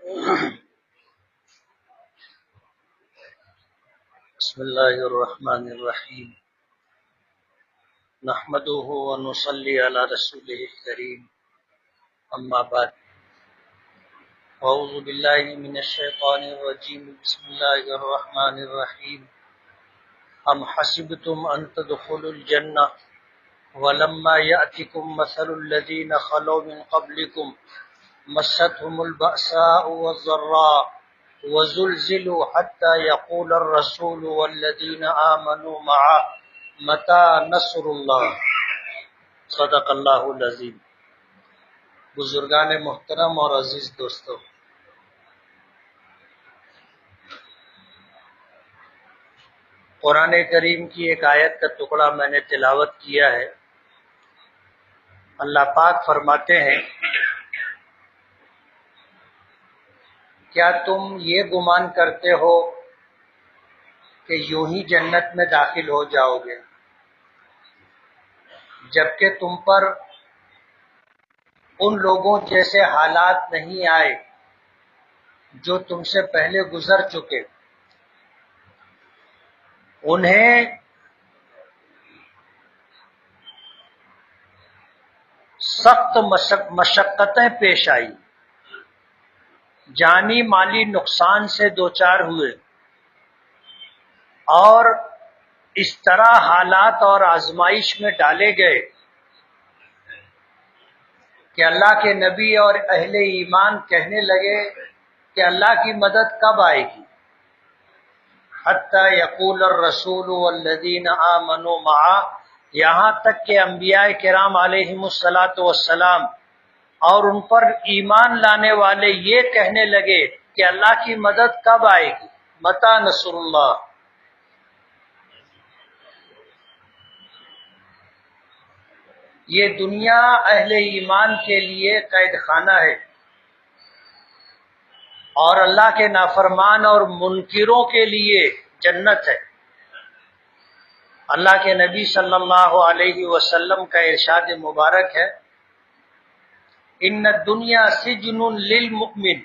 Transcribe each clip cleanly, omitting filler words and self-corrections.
بسم الله الرحمن الرحيم نحمده ونصلي على رسوله الكريم أما بعد أعوذ بالله من الشيطان الرجيم بسم الله الرحمن الرحيم أم حسبتم أن تدخلوا الجنة ولما يأتكم مثل الذين خلوا من قبلكم مستهم البأساء والضراء وزلزلوا حتى يقول الرسول والذين آمنوا معه متى نصر اللہ صدق اللہ العظیم۔ بزرگان محترم اور عزیز دوستو، قرآن کریم کی ایک آیت کا ٹکڑا میں نے تلاوت کیا ہے۔ اللہ پاک فرماتے ہیں، کیا تم یہ گمان کرتے ہو کہ یوں ہی جنت میں داخل ہو جاؤ گے جبکہ تم پر ان لوگوں جیسے حالات نہیں آئے جو تم سے پہلے گزر چکے؟ انہیں سخت مشقتیں پیش آئی، جانی مالی نقصان سے دوچار ہوئے، اور اس طرح حالات اور آزمائش میں ڈالے گئے کہ اللہ کے نبی اور اہل ایمان کہنے لگے کہ اللہ کی مدد کب آئے گی؟ حتی یقول الرسول والذین آمنوا معه، یہاں تک کہ انبیاء کرام علیہم الصلاۃ والسلام اور ان پر ایمان لانے والے یہ کہنے لگے کہ اللہ کی مدد کب آئے گی؟ متی نصر اللہ۔ یہ دنیا اہل ایمان کے لیے قید خانہ ہے، اور اللہ کے نافرمان اور منکروں کے لیے جنت ہے۔ اللہ کے نبی صلی اللہ علیہ وسلم کا ارشاد مبارک ہے، ان الدنیا سجن للمؤمن،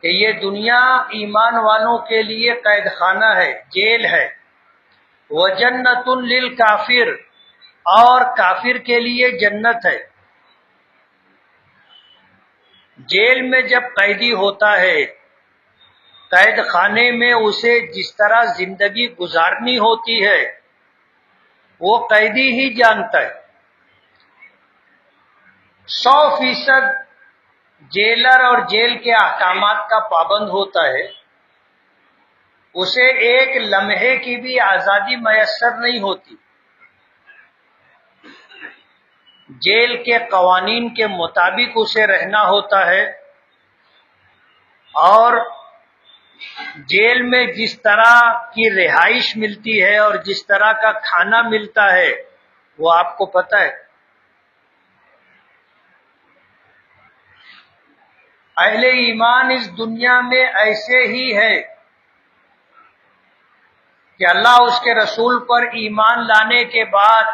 کہ یہ دنیا ایمان والوں کے لیے قید خانہ ہے، جیل ہے۔ وجنت للکافر، اور کافر کے لیے جنت ہے۔ جیل میں جب قیدی ہوتا ہے، قید خانے میں اسے جس طرح زندگی گزارنی ہوتی ہے وہ قیدی ہی جانتا ہے۔ 100% جیلر اور جیل کے احکامات کا پابند ہوتا ہے، اسے ایک لمحے کی بھی آزادی میسر نہیں ہوتی۔ جیل کے قوانین کے مطابق اسے رہنا ہوتا ہے، اور جیل میں جس طرح کی رہائش ملتی ہے اور جس طرح کا کھانا ملتا ہے وہ آپ کو پتہ ہے۔ اہل ایمان اس دنیا میں ایسے ہی ہے کہ اللہ اس کے رسول پر ایمان لانے کے بعد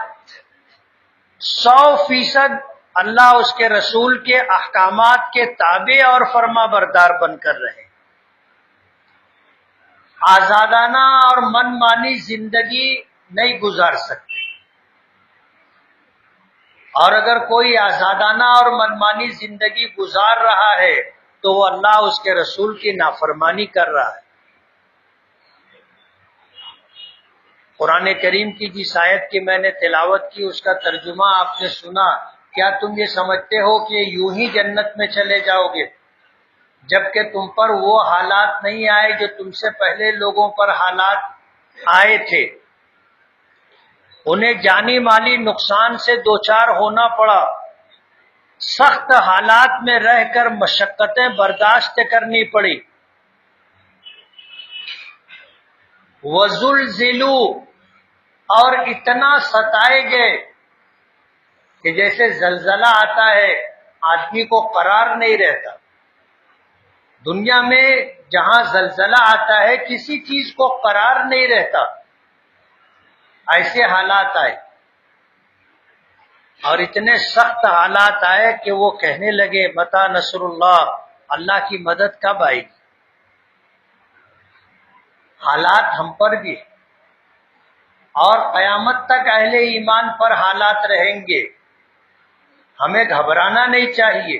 100% اللہ اس کے رسول کے احکامات کے تابع اور فرما بردار بن کر رہے، آزادانہ اور من مانی زندگی نہیں گزار سکتے۔ اور اگر کوئی آزادانہ اور من مانی زندگی گزار رہا ہے تو وہ اللہ اس کے رسول کی نافرمانی کر رہا ہے۔ قرآن کریم کی جس آیت کی میں نے تلاوت کی اس کا ترجمہ آپ نے سنا۔ کیا تم یہ سمجھتے ہو کہ یوں ہی جنت میں چلے جاؤ گے جبکہ تم پر وہ حالات نہیں آئے جو تم سے پہلے لوگوں پر حالات آئے تھے؟ انہیں جانی مالی نقصان سے دوچار ہونا پڑا، سخت حالات میں رہ کر مشقتیں برداشت کرنی پڑی۔ وزلزلوا، اور اتنا ستائے گئے کہ جیسے زلزلہ آتا ہے آدمی کو قرار نہیں رہتا۔ دنیا میں جہاں زلزلہ آتا ہے کسی چیز کو قرار نہیں رہتا، ایسے حالات آئے، اور اتنے سخت حالات آئے کہ وہ کہنے لگے متی نصر اللہ، اللہ کی مدد کب آئے گی؟ حالات ہم پر بھی ہیں، اور قیامت تک اہل ایمان پر حالات رہیں گے. ہمیں گھبرانا نہیں چاہیے.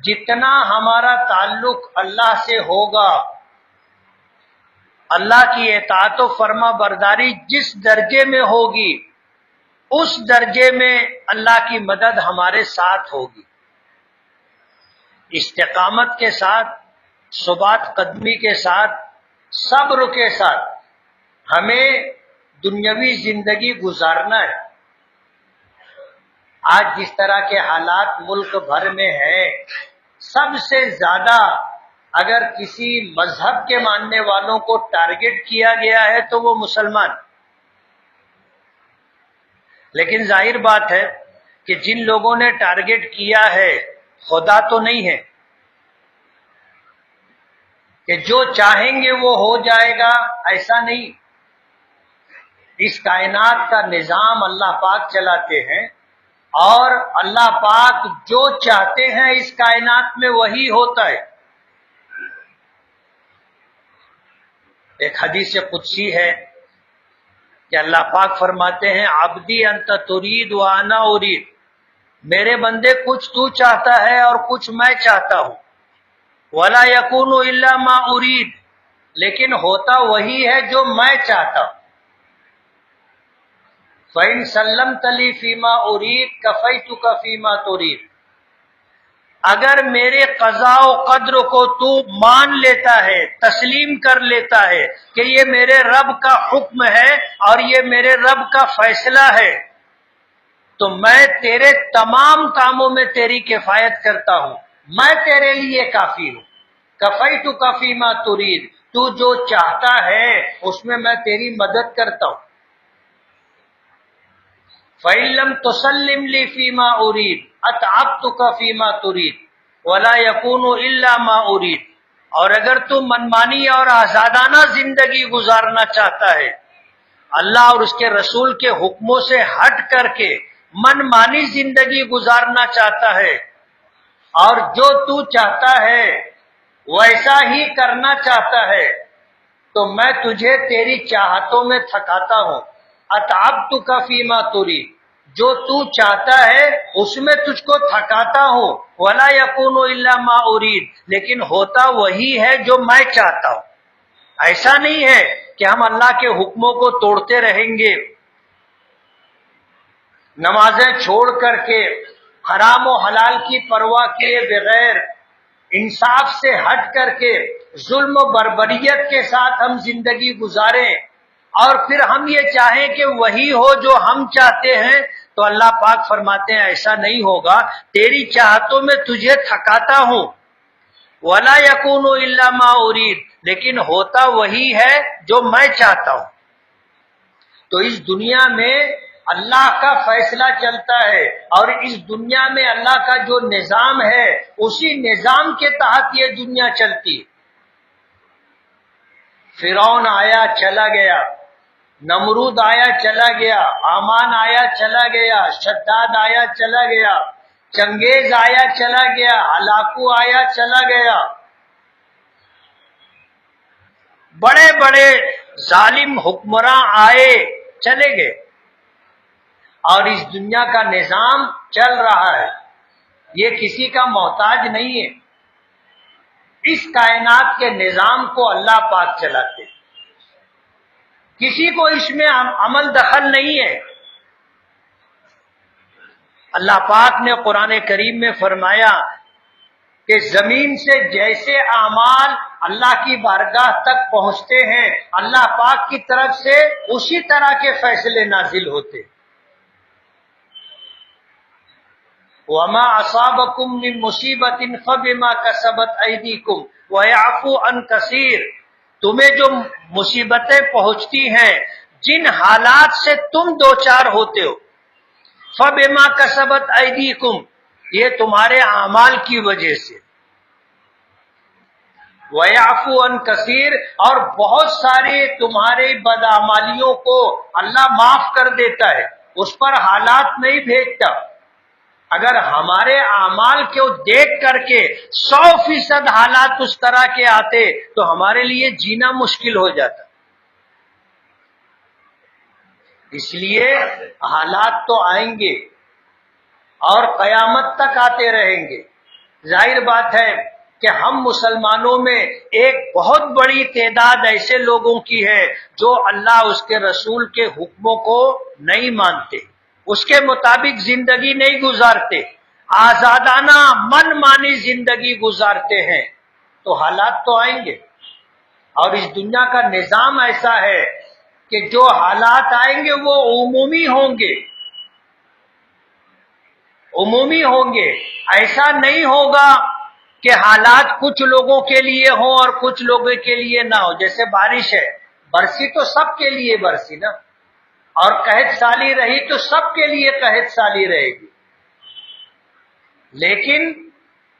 جتنا ہمارا تعلق اللہ سے ہوگا، اللہ کی اطاعت و فرما برداری جس درجے میں ہوگی، اس درجے میں اللہ کی مدد ہمارے ساتھ ہوگی. استقامت کے ساتھ، ثبات قدمی کے ساتھ، صبر کے ساتھ ہمیں دنیاوی زندگی گزارنا ہے. آج جس طرح کے حالات ملک بھر میں ہیں، سب سے زیادہ اگر کسی مذہب کے ماننے والوں کو ٹارگٹ کیا گیا ہے تو وہ مسلمان. لیکن ظاہر بات ہے کہ جن لوگوں نے ٹارگٹ کیا ہے خدا تو نہیں ہے کہ جو چاہیں گے وہ ہو جائے گا، ایسا نہیں. اس کائنات کا نظام اللہ پاک چلاتے ہیں، اور اللہ پاک جو چاہتے ہیں اس کائنات میں وہی ہوتا ہے. ایک حدیث قدسی ہے کہ اللہ پاک فرماتے ہیں عبدی انت ترید وانا ارید، میرے بندے کچھ تو چاہتا ہے اور کچھ میں چاہتا ہوں. ولا یکون الا ما ارید، لیکن ہوتا وہی ہے جو میں چاہتا ہوں. فَإِن سَلَّمْتَ لِي فِيمَا أُرِيدُ كَفَيْتُكَ فِيمَا تُرِيدُ، اگر میرے قضاء و قدر کو تو مان لیتا ہے، تسلیم کر لیتا ہے کہ یہ میرے رب کا حکم ہے اور یہ میرے رب کا فیصلہ ہے، تو میں تیرے تمام کاموں میں تیری کفایت کرتا ہوں، میں تیرے لیے کافی ہوں. کَفَيْتُكَ فِيمَا تُرِيدُ، تو جو چاہتا ہے اس میں تیری مدد کرتا ہوں. فَإِن لَّمْ تُسَلِّمْ لِي فِيمَا أُرِيدُ أَتْعَبْتُكَ فِيمَا تُرِيدُ وَلَا يَكُونُ إِلَّا مَا أُرِيدُ، اور اگر تو منمانی اور آزادانہ زندگی گزارنا چاہتا ہے، اللہ اور اس کے رسول کے حکموں سے ہٹ کر کے منمانی زندگی گزارنا چاہتا ہے، اور جو تو چاہتا ہے ویسا ہی کرنا چاہتا ہے، تو میں تجھے تیری چاہتوں میں تھکاتا ہوں. اتعبتک فیما ترید، جو تو چاہتا ہے اس میں تجھ کو تھکاتا ہوں. ولا یکون الا ما ارید، لیکن ہوتا وہی ہے جو میں چاہتا ہوں. ایسا نہیں ہے کہ ہم اللہ کے حکموں کو توڑتے رہیں گے، نمازیں چھوڑ کر کے، حرام و حلال کی پرواہ کیے بغیر، انصاف سے ہٹ کر کے، ظلم و بربریت کے ساتھ ہم زندگی گزاریں، اور پھر ہم یہ چاہیں کہ وہی ہو جو ہم چاہتے ہیں. تو اللہ پاک فرماتے ہیں ایسا نہیں ہوگا، تیری چاہتوں میں تجھے تھکاتا ہوں. وَلَا يَكُونُ إِلَّا مَا أُرِيدُ، لیکن ہوتا وہی ہے جو میں چاہتا ہوں. تو اس دنیا میں اللہ کا فیصلہ چلتا ہے، اور اس دنیا میں اللہ کا جو نظام ہے اسی نظام کے تحت یہ دنیا چلتی. فرعون آیا چلا گیا، نمرود آیا چلا گیا، حامان آیا چلا گیا، شداد آیا چلا گیا، چنگیز آیا چلا گیا، ہلاکو آیا چلا گیا، بڑے بڑے ظالم حکمراں آئے چلے گئے، اور اس دنیا کا نظام چل رہا ہے. یہ کسی کا محتاج نہیں ہے. اس کائنات کے نظام کو اللہ پاک چلاتے، کسی کو اس میں عمل دخل نہیں ہے. اللہ پاک نے قرآن کریم میں فرمایا کہ زمین سے جیسے اعمال اللہ کی بارگاہ تک پہنچتے ہیں، اللہ پاک کی طرف سے اسی طرح کے فیصلے نازل ہوتے. وَمَا أَصَابَكُم مِّن مُّصِيبَةٍ فَبِمَا كَسَبَتْ أَيْدِيكُمْ وَيَعْفُو عَن كَثِيرٍ، تمہیں جو مصیبتیں پہنچتی ہیں، جن حالات سے تم دوچار ہوتے ہو، فَبِمَا كَسَبَتْ أَيْدِيكُمْ، یہ تمہارے اعمال کی وجہ سے. وَيَعْفُو عَن كَثِيرٍ، اور بہت ساری تمہاری بدعمالیوں کو اللہ معاف کر دیتا ہے، اس پر حالات نہیں بھیجتا. اگر ہمارے اعمال کو دیکھ کر کے 100% حالات اس طرح کے آتے تو ہمارے لیے جینا مشکل ہو جاتا. اس لیے حالات تو آئیں گے اور قیامت تک آتے رہیں گے. ظاہر بات ہے کہ ہم مسلمانوں میں ایک بہت بڑی تعداد ایسے لوگوں کی ہے جو اللہ اس کے رسول کے حکموں کو نہیں مانتے، اس کے مطابق زندگی نہیں گزارتے، آزادانہ من مانی زندگی گزارتے ہیں. تو حالات تو آئیں گے، اور اس دنیا کا نظام ایسا ہے کہ جو حالات آئیں گے وہ عمومی ہوں گے، عمومی ہوں گے. ایسا نہیں ہوگا کہ حالات کچھ لوگوں کے لیے ہوں اور کچھ لوگوں کے لیے نہ ہو. جیسے بارش ہے، برسی تو سب کے لیے برسی نا، اور قحط سالی رہی تو سب کے لیے قحط سالی رہے گی. لیکن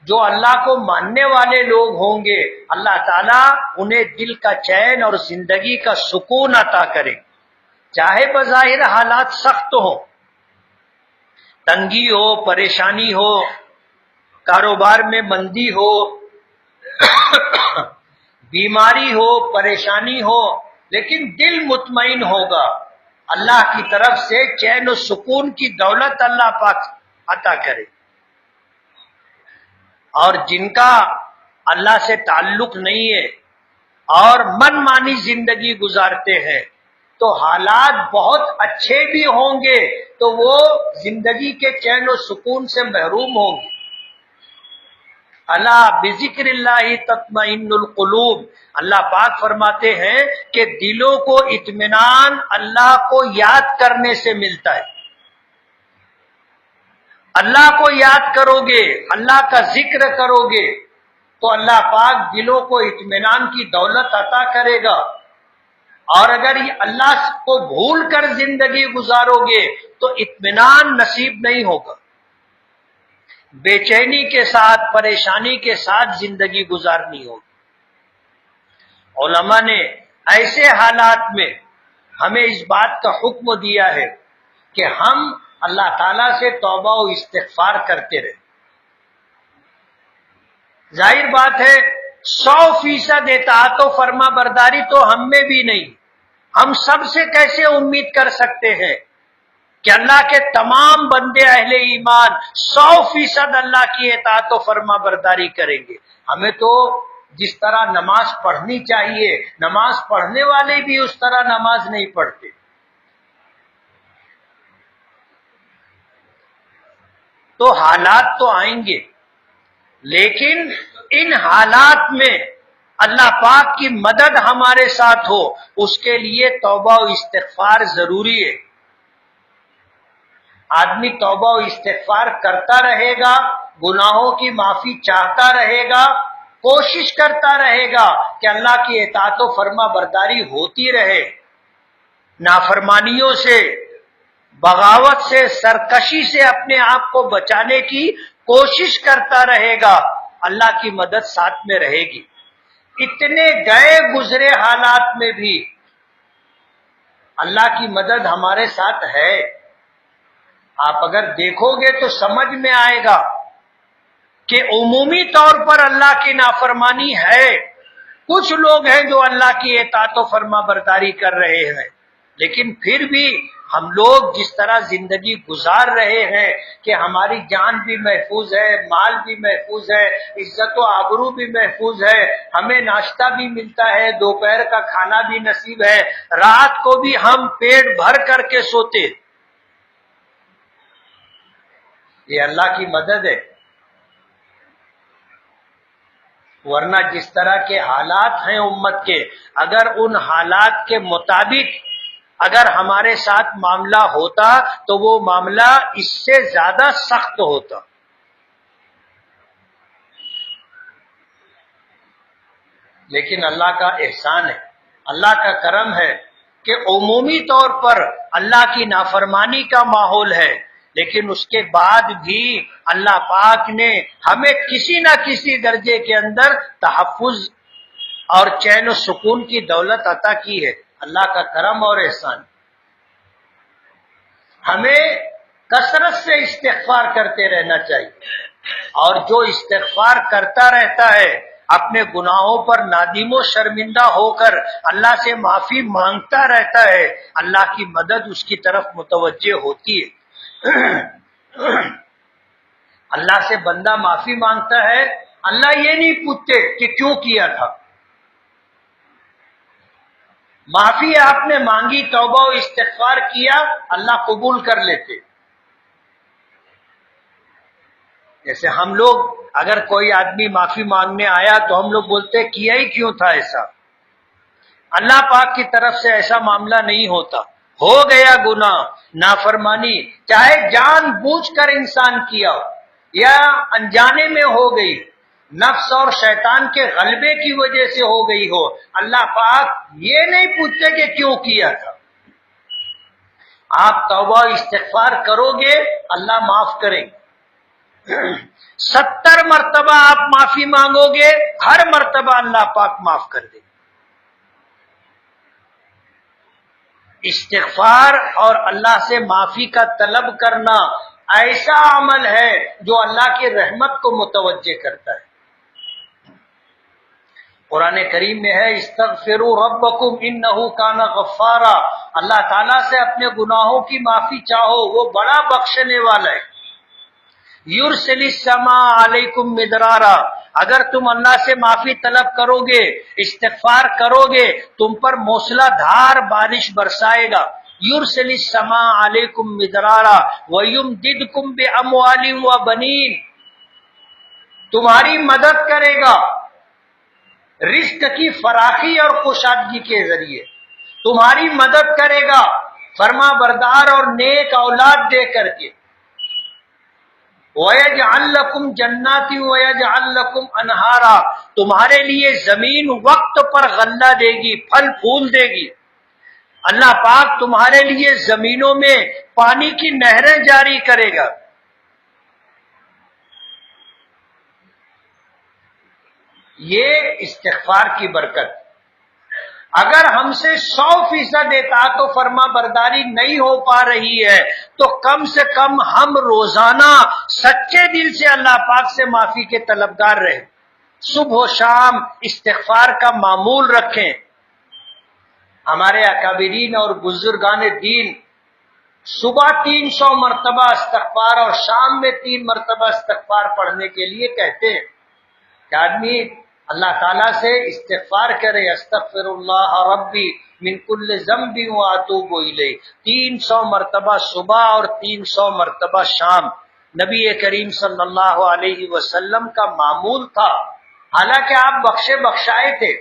جو اللہ کو ماننے والے لوگ ہوں گے اللہ تعالیٰ انہیں دل کا چین اور زندگی کا سکون عطا کرے، چاہے بظاہر حالات سخت ہوں، تنگی ہو، پریشانی ہو، کاروبار میں مندی ہو، بیماری ہو، پریشانی ہو، لیکن دل مطمئن ہوگا. اللہ کی طرف سے چین و سکون کی دولت اللہ پاک عطا کرے. اور جن کا اللہ سے تعلق نہیں ہے اور من مانی زندگی گزارتے ہیں تو حالات بہت اچھے بھی ہوں گے تو وہ زندگی کے چین و سکون سے محروم ہوں گے. اللہ بذکر اللہ تطمئن القلوب، اللہ پاک فرماتے ہیں کہ دلوں کو اطمینان اللہ کو یاد کرنے سے ملتا ہے. اللہ کو یاد کرو گے، اللہ کا ذکر کرو گے تو اللہ پاک دلوں کو اطمینان کی دولت عطا کرے گا. اور اگر یہ اللہ کو بھول کر زندگی گزارو گے تو اطمینان نصیب نہیں ہوگا، بے چینی کے ساتھ، پریشانی کے ساتھ زندگی گزارنی ہوگی. علماء نے ایسے حالات میں ہمیں اس بات کا حکم دیا ہے کہ ہم اللہ تعالیٰ سے توبہ و استغفار کرتے رہے. ظاہر بات ہے 100% اطاعت و فرما برداری تو ہم میں بھی نہیں. ہم سب سے کیسے امید کر سکتے ہیں کہ اللہ کے تمام بندے اہل ایمان 100% اللہ کی اطاعت و فرما برداری کریں گے؟ ہمیں تو جس طرح نماز پڑھنی چاہیے، نماز پڑھنے والے بھی اس طرح نماز نہیں پڑھتے. تو حالات تو آئیں گے، لیکن ان حالات میں اللہ پاک کی مدد ہمارے ساتھ ہو، اس کے لیے توبہ و استغفار ضروری ہے. آدمی توبہ و استغفار کرتا رہے گا، گناہوں کی معافی چاہتا رہے گا، کوشش کرتا رہے گا کہ اللہ کی اطاعت و فرما برداری ہوتی رہے، نافرمانیوں سے، بغاوت سے، سرکشی سے اپنے آپ کو بچانے کی کوشش کرتا رہے گا، اللہ کی مدد ساتھ میں رہے گی. اتنے گئے گزرے حالات میں بھی اللہ کی مدد ہمارے ساتھ ہے. آپ اگر دیکھو گے تو سمجھ میں آئے گا کہ عمومی طور پر اللہ کی نافرمانی ہے. کچھ لوگ ہیں جو اللہ کی اطاعت و فرما برداری کر رہے ہیں، لیکن پھر بھی ہم لوگ جس طرح زندگی گزار رہے ہیں کہ ہماری جان بھی محفوظ ہے، مال بھی محفوظ ہے، عزت و آبرو بھی محفوظ ہے، ہمیں ناشتہ بھی ملتا ہے، دوپہر کا کھانا بھی نصیب ہے، رات کو بھی ہم پیٹ بھر کر کے سوتے، یہ اللہ کی مدد ہے. ورنہ جس طرح کے حالات ہیں امت کے، اگر ان حالات کے مطابق اگر ہمارے ساتھ معاملہ ہوتا تو وہ معاملہ اس سے زیادہ سخت ہوتا. لیکن اللہ کا احسان ہے، اللہ کا کرم ہے کہ عمومی طور پر اللہ کی نافرمانی کا ماحول ہے، لیکن اس کے بعد بھی اللہ پاک نے ہمیں کسی نہ کسی درجے کے اندر تحفظ اور چین و سکون کی دولت عطا کی ہے. اللہ کا کرم اور احسان. ہمیں کثرت سے استغفار کرتے رہنا چاہیے، اور جو استغفار کرتا رہتا ہے اپنے گناہوں پر نادم و شرمندہ ہو کر اللہ سے معافی مانگتا رہتا ہے، اللہ کی مدد اس کی طرف متوجہ ہوتی ہے۔ اللہ سے بندہ معافی مانگتا ہے، اللہ یہ نہیں پوچھتے کہ کیوں کیا تھا، معافی آپ نے مانگی، توبہ و استغفار کیا، اللہ قبول کر لیتے۔ جیسے ہم لوگ اگر کوئی آدمی معافی مانگنے آیا تو ہم لوگ بولتے کیا ہی کیوں تھا ایسا، اللہ پاک کی طرف سے ایسا معاملہ نہیں ہوتا، ہو گیا گناہ نافرمانی، چاہے جان بوجھ کر انسان کیا ہو یا انجانے میں ہو گئی، نفس اور شیطان کے غلبے کی وجہ سے ہو گئی ہو، اللہ پاک یہ نہیں پوچھتے کہ کیوں کیا تھا۔ آپ توبہ استغفار کرو گے اللہ معاف کریں گے، 70 مرتبہ آپ معافی مانگو گے، ہر مرتبہ اللہ پاک معاف کر دے گا۔ استغفار اور اللہ سے معافی کا طلب کرنا ایسا عمل ہے جو اللہ کی رحمت کو متوجہ کرتا ہے۔ قرآن کریم میں ہے استغفروا ربکم انہ کان غفارا، اللہ تعالیٰ سے اپنے گناہوں کی معافی چاہو، وہ بڑا بخشنے والا ہے۔ یرسل السماء علیکم مدرارا، اگر تم اللہ سے معافی طلب کرو گے، استغفار کرو گے، تم پر موسلا دھار بارش برسائے گا۔ یرسل السماء علیکم مدرارا ویمددکم باموال وبنین، تمہاری مدد کرے گا رزق کی فراخی اور کشادگی کے ذریعے، تمہاری مدد کرے گا فرما بردار اور نیک اولاد دے کر کے۔ وَيَجْعَلْ لَكُمْ جَنَّاتٍ وَيَجْعَلْ لَكُمْ أَنْهَارًا، تمہارے لیے زمین وقت پر غلہ دے گی، پھل پھول دے گی۔ اللہ پاک تمہارے لیے زمینوں میں پانی کی نہریں جاری کرے گا۔ یہ استغفار کی برکت۔ اگر ہم سے 100% اطاعت و فرما برداری نہیں ہو پا رہی ہے تو کم سے کم ہم روزانہ سچے دل سے اللہ پاک سے معافی کے طلبگار رہیں، صبح و شام استغفار کا معمول رکھیں۔ ہمارے اکابرین اور بزرگان دین صبح 300 مرتبہ استغفار اور شام میں 3 مرتبہ استغفار پڑھنے کے لیے کہتے ہیں کہ آدمی اللہ تعالیٰ سے استغفار کرے، استغفر اللہ ربی من کل ذنب واتوب الیہ، 300 مرتبہ صبح اور 300 مرتبہ شام نبی کریم صلی اللہ علیہ وسلم کا معمول تھا۔ حالانکہ آپ بخشے بخشائے تھے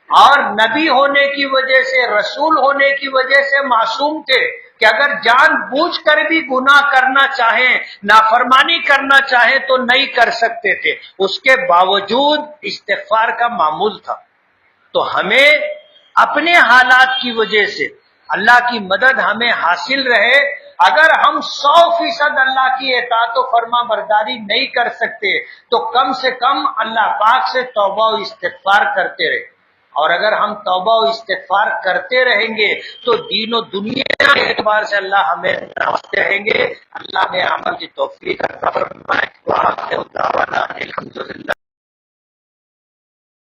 اور نبی ہونے کی وجہ سے، رسول ہونے کی وجہ سے معصوم تھے کہ اگر جان بوجھ کر بھی گناہ کرنا چاہیں، نافرمانی کرنا چاہیں تو نہیں کر سکتے تھے، اس کے باوجود استغفار کا معمول تھا۔ تو ہمیں اپنے حالات کی وجہ سے اللہ کی مدد ہمیں حاصل رہے، اگر ہم 100% اللہ کی اطاعت و فرما برداری نہیں کر سکتے تو کم سے کم اللہ پاک سے توبہ و استغفار کرتے رہے، اور اگر ہم توبہ و استغفار کرتے رہیں گے تو دین و دنیا کے اعتبار سے اللہ ہمیں نوازتے رہیں گے۔ اللہ نے عمل کی توفیق عطا فرمائے۔ وآخر دعوانا الحمدللہ۔